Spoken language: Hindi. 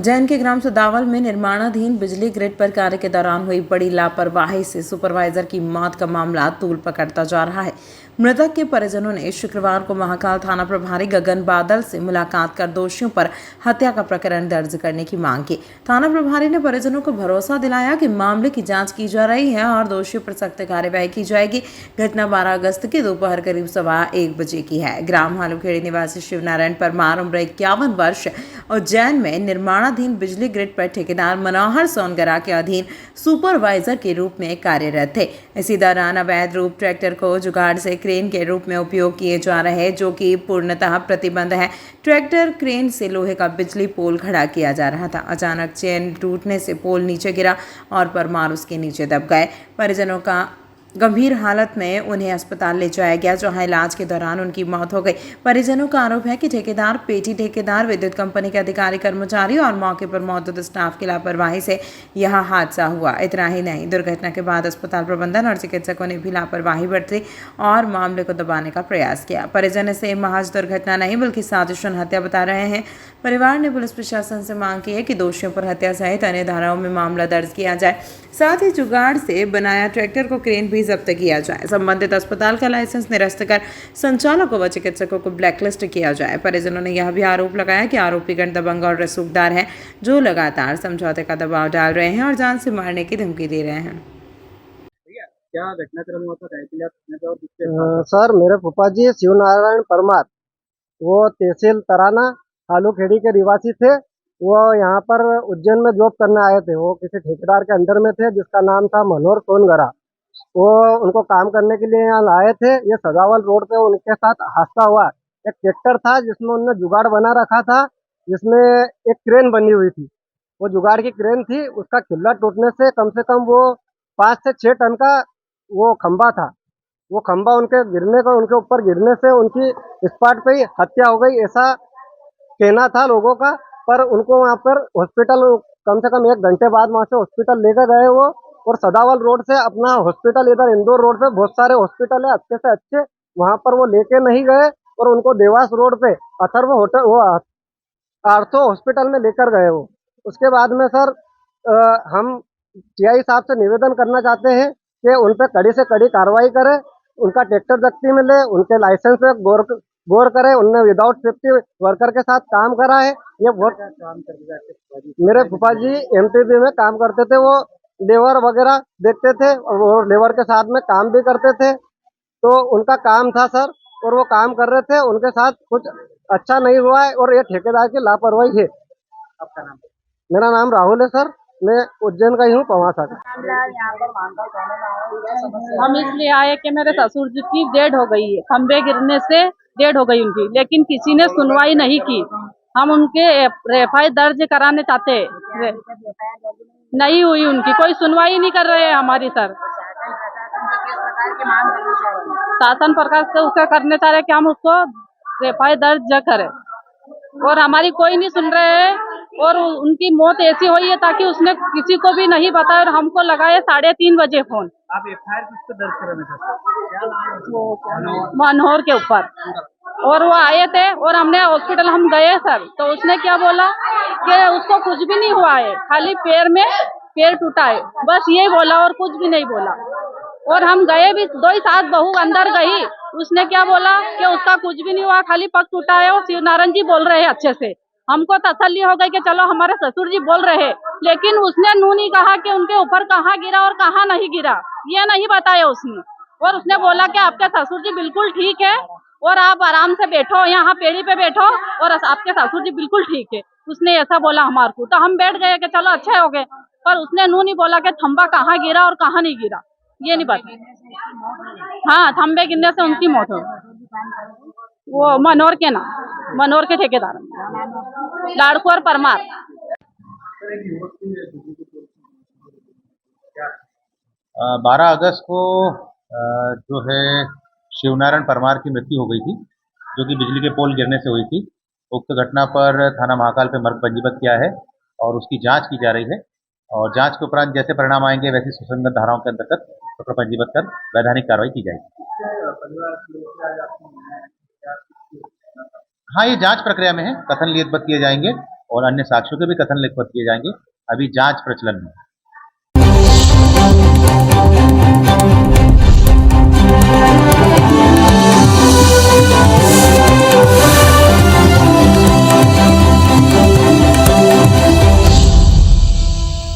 उज्जैन के ग्राम सुदावल में निर्माणाधीन बिजली ग्रिड पर कार्य के दौरान हुई बड़ी लापरवाही से सुपरवाइजर की मौत का मामला तूल पकड़ता जा रहा है। मृतक के परिजनों ने शुक्रवार को महाकाल थाना प्रभारी गगन बादल से मुलाकात कर दोषियों पर हत्या का प्रकरण दर्ज करने की मांग की। थाना प्रभारी ने परिजनों को भरोसा दिलाया कि मामले की जांच की जा रही है और दोषियों पर सख्त कार्यवाही की जाएगी। घटना 12 अगस्त की दोपहर करीब 1:15 बजे की है। ग्राम हालूखेड़ी निवासी शिवनारायण परमार उम्र 51 वर्ष उज्जैन में निर्माणाधीन बिजली ग्रिड पर ठेकेदार मनोहर सोनगरा के अधीन सुपरवाइजर के रूप में कार्यरत थे। इसी दौरान अवैध रूप ट्रैक्टर को जुगाड़ से क्रेन के रूप में उपयोग किए जा रहे हैं, जो कि पूर्णतः प्रतिबंध है। ट्रैक्टर क्रेन से लोहे का बिजली पोल खड़ा किया जा रहा था। अचानक चेन टूटने से पोल नीचे गिरा और परमार उसके नीचे दब गए। परिजनों का गंभीर हालत में उन्हें अस्पताल ले जाया गया, जहां इलाज के दौरान उनकी मौत हो गई। परिजनों का आरोप है कि पेटी ठेकेदार, विद्युत कंपनी के अधिकारी कर्मचारी और मौके पर मौजूद स्टाफ की लापरवाही से यह हादसा हुआ। इतना ही नहीं, दुर्घटना के बाद अस्पताल प्रबंधन और चिकित्सकों ने भी लापरवाही बरती और मामले को दबाने का प्रयास किया। परिजन इसे महज दुर्घटना नहीं बल्कि साजिशन हत्या बता रहे हैं। परिवार ने पुलिस प्रशासन से मांग की है कि दोषियों पर हत्या सहित अन्य धाराओं में मामला दर्ज किया जाए। साथ ही जुगाड़ से बनाया ट्रैक्टर को क्रेन भी जब्त किया जाए। संबंधित अस्पताल का लाइसेंस निरस्त कर संचालकों व चिकित्सकों को ब्लैकलिस्ट किया जाए। परिजनों ने यह भी आरोप लगाया कि आरोपीगण दबंग और रसूखदार हैं, जो लगातार समझौते का दबाव डाल रहे हैं और जान से मारने की धमकी दे रहे हैं। क्या घटनाक्रम हुआ था? सर, मेरे फूफा जी शिवनारायण परमार, वो तहसील तराना हालूखेड़ी के निवासी थे। वो यहाँ पर उज्जैन में जॉब करने आए थे। वो किसी ठेकेदार के अंडर में थे, जिसका नाम था मनोहर सोनगरा। वो उनको काम करने के लिए यहाँ लाए थे। ये सदावल रोड पे उनके साथ हादसा हुआ। एक ट्रैक्टर था जिसमें उन्होंने जुगाड़ बना रखा था, जिसमें एक क्रेन बनी हुई थी। वो जुगाड़ की क्रेन थी। उसका खिल्ला टूटने से कम वो 5 से 6 टन का वो खंबा था। वो खंबा उनके ऊपर गिरने से उनकी स्पॉट पे ही हत्या हो गई, ऐसा कहना था लोगों का। पर उनको वहाँ पर हॉस्पिटल कम से कम 1 घंटे बाद वहाँ से हॉस्पिटल लेकर गए वो। और सदावल रोड से अपना हॉस्पिटल, इधर इंदौर रोड पे बहुत सारे हॉस्पिटल है अच्छे से अच्छे, वहाँ पर वो लेके नहीं गए और उनको देवास रोड पे अथर्व होटल, वो आर्थो हॉस्पिटल में लेकर गए वो। उसके बाद में सर, हम टीआई साहब से निवेदन करना चाहते हैं कि उन पर कड़ी से कड़ी कार्रवाई करे, उनका ट्रैक्टर जब्ती में ले, उनके लाइसेंस पे गौर करे। उनने विदाउट सेफ्टी वर्कर के साथ काम करा है। ये बहुत काम कर मेरे फूफा जी एमटीबी में काम करते थे। वो लेबर वगैरह देखते थे और वो लेबर के साथ में काम भी करते थे। तो उनका काम था सर, और वो काम कर रहे थे। उनके साथ कुछ अच्छा नहीं हुआ है और ये ठेकेदार की लापरवाही है। आपका नाम? मेरा नाम राहुल है सर, मैं उज्जैन का ही हूँ, पवासा का। हम इसलिए आए कि मेरे ससुर जी की डेड हो गई है, खंबे गिरने से डेड हो गई उनकी, लेकिन किसी ने सुनवाई नहीं की। हम उनके एफआईआर दर्ज कराने चाहते हैं, नहीं हुई उनकी, कोई सुनवाई नहीं कर रहे हैं हमारी सर। शासन प्रकार से उसका करने चाह रहे कि हम उसको एफआईआर दर्ज करें, और हमारी कोई नहीं सुन रहे हैं। और उनकी मौत ऐसी हुई है ताकि उसने किसी को भी नहीं बताया और हमको लगाए 3:30 बजे फोन। आप एफआईआर किस पे दर्ज कराना चाहते हैं? मनोहर के ऊपर। और वो आए थे और हमने हॉस्पिटल हम गए सर, तो उसने क्या बोला कि उसको कुछ भी नहीं हुआ है, खाली पैर टूटा है, बस यही बोला और कुछ भी नहीं बोला। और हम गए भी, 2 ही साथ बहू अंदर गई, उसने क्या बोला कि उसका कुछ भी नहीं हुआ, खाली पग टूटा है। और शिवनारायण जी बोल रहे हैं अच्छे से। हमको तसल्ली हो गई कि चलो हमारे ससुर जी बोल रहे हैं, लेकिन उसने नू नहीं कहा कि उनके ऊपर कहाँ गिरा और कहाँ नहीं गिरा, ये नहीं बताया उसने। और उसने बोला कि आपके ससुर जी बिल्कुल ठीक है और आप आराम से बैठो, यहाँ पेड़ी पे बैठो, और आपके ससुर जी बिल्कुल ठीक है। उसने ऐसा बोला हमारे को, तो हम बैठ गए कि चलो अच्छे हो गए। पर उसने नू नहीं बोला कि खंबा कहाँ गिरा और कहाँ नहीं गिरा, ये नहीं बता। हाँ, खंबे गिरने से उनकी मौत हो। वो मनोहर के ठेकेदार लाड़कुर परमार। 12 अगस्त को जो है शिवनारायण परमार की मृत्यु हो गई थी, जो कि बिजली के पोल गिरने से हुई थी। उक्त घटना पर थाना महाकाल पे मर्ग पंजीबद्ध किया है और उसकी जांच की जा रही है, और जांच के उपरांत जैसे परिणाम आएंगे वैसी सुसंगत धाराओं के अंतर्गत प्रकरण पंजीबद्ध कर वैधानिक कार्रवाई की जाएगी। हाँ, ये जांच प्रक्रिया में है, कथन लिखितबद्ध किए जाएंगे और अन्य साक्ष्यों के भी कथन लिखित किए जाएंगे। अभी जांच प्रचलन में है।